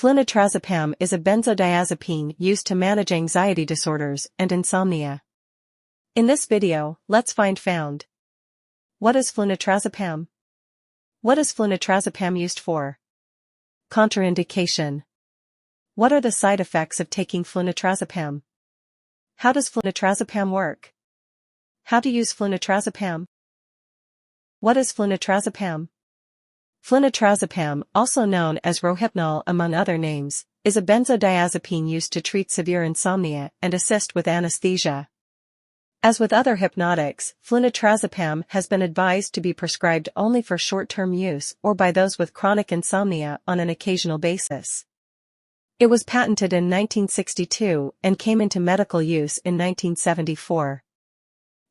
Flunitrazepam is a benzodiazepine used to manage anxiety disorders and insomnia. In this video, let's found. What is flunitrazepam? What is flunitrazepam used for? Contraindication. What are the side effects of taking flunitrazepam? How does flunitrazepam work? How to use flunitrazepam? What is flunitrazepam? Flunitrazepam, also known as Rohypnol among other names, is a benzodiazepine used to treat severe insomnia and assist with anesthesia. As with other hypnotics, flunitrazepam has been advised to be prescribed only for short-term use or by those with chronic insomnia on an occasional basis. It was patented in 1962 and came into medical use in 1974.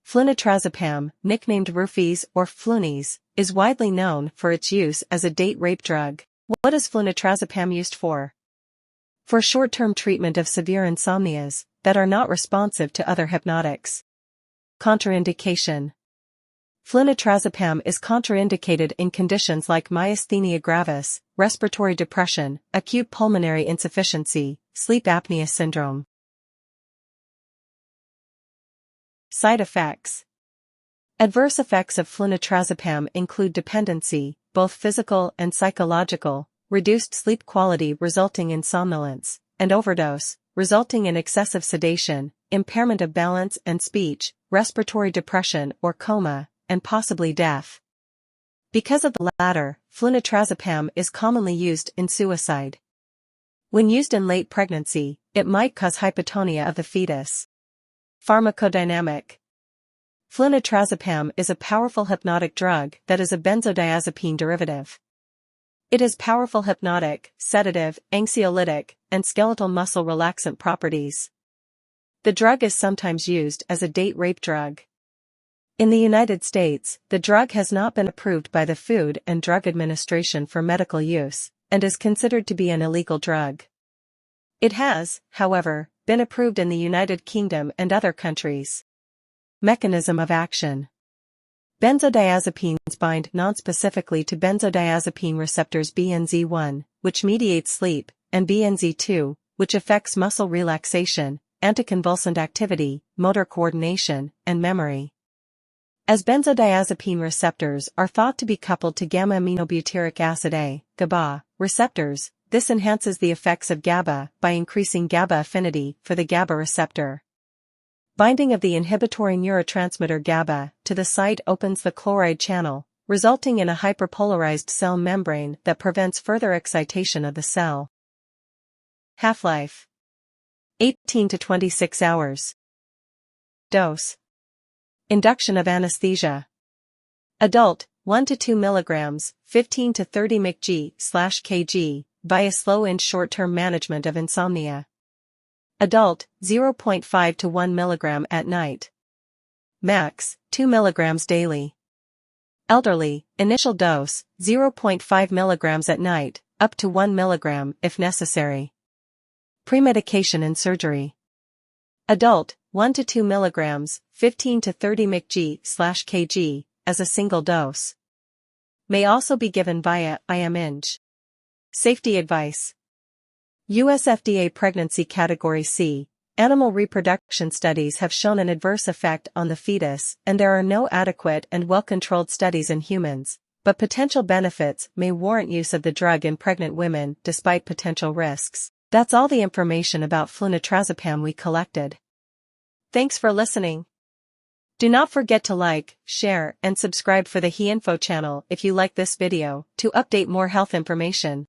Flunitrazepam, nicknamed roofies or flunies, is widely known for its use as a date rape drug. What is flunitrazepam used for? For short-term treatment of severe insomnias that are not responsive to other hypnotics. Contraindication. Flunitrazepam is contraindicated in conditions like myasthenia gravis, respiratory depression, acute pulmonary insufficiency, sleep apnea syndrome. Side effects. Adverse effects of flunitrazepam include dependency, both physical and psychological, reduced sleep quality resulting in somnolence, and overdose, resulting in excessive sedation, impairment of balance and speech, respiratory depression or coma, and possibly death. Because of the latter, flunitrazepam is commonly used in suicide. When used in late pregnancy, it might cause hypotonia of the fetus. Pharmacodynamic. Flunitrazepam is a powerful hypnotic drug that is a benzodiazepine derivative. It has powerful hypnotic, sedative, anxiolytic, and skeletal muscle relaxant properties. The drug is sometimes used as a date rape drug. In the United States, the drug has not been approved by the Food and Drug Administration for medical use, and is considered to be an illegal drug. It has, however, been approved in the United Kingdom and other countries. Mechanism of action. Benzodiazepines bind nonspecifically to benzodiazepine receptors BNZ1, which mediates sleep, and BNZ2, which affects muscle relaxation, anticonvulsant activity, motor coordination, and memory. As benzodiazepine receptors are thought to be coupled to gamma-aminobutyric acid A, GABA, receptors, this enhances the effects of GABA by increasing GABA affinity for the GABA receptor. Binding of the inhibitory neurotransmitter GABA to the site opens the chloride channel, resulting in a hyperpolarized cell membrane that prevents further excitation of the cell. Half-life: 18 to 26 hours. Dose. Induction of anesthesia. Adult, 1 to 2 mg, 15 to 30 mcg/kg, via slow-in short-term management of insomnia. Adult, 0.5 to 1 mg at night. Max, 2 mg daily. Elderly, initial dose, 0.5 mg at night, up to 1 mg if necessary. Premedication and surgery. Adult, 1 to 2 mg, 15 to 30 mcg/kg, as a single dose. May also be given via IM-INJ. Safety advice. U.S. FDA Pregnancy Category C, animal reproduction studies have shown an adverse effect on the fetus, and there are no adequate and well-controlled studies in humans, but potential benefits may warrant use of the drug in pregnant women despite potential risks. That's all the information about flunitrazepam we collected. Thanks for listening. Do not forget to like, share, and subscribe for the HeInfo channel if you like this video, to update more health information.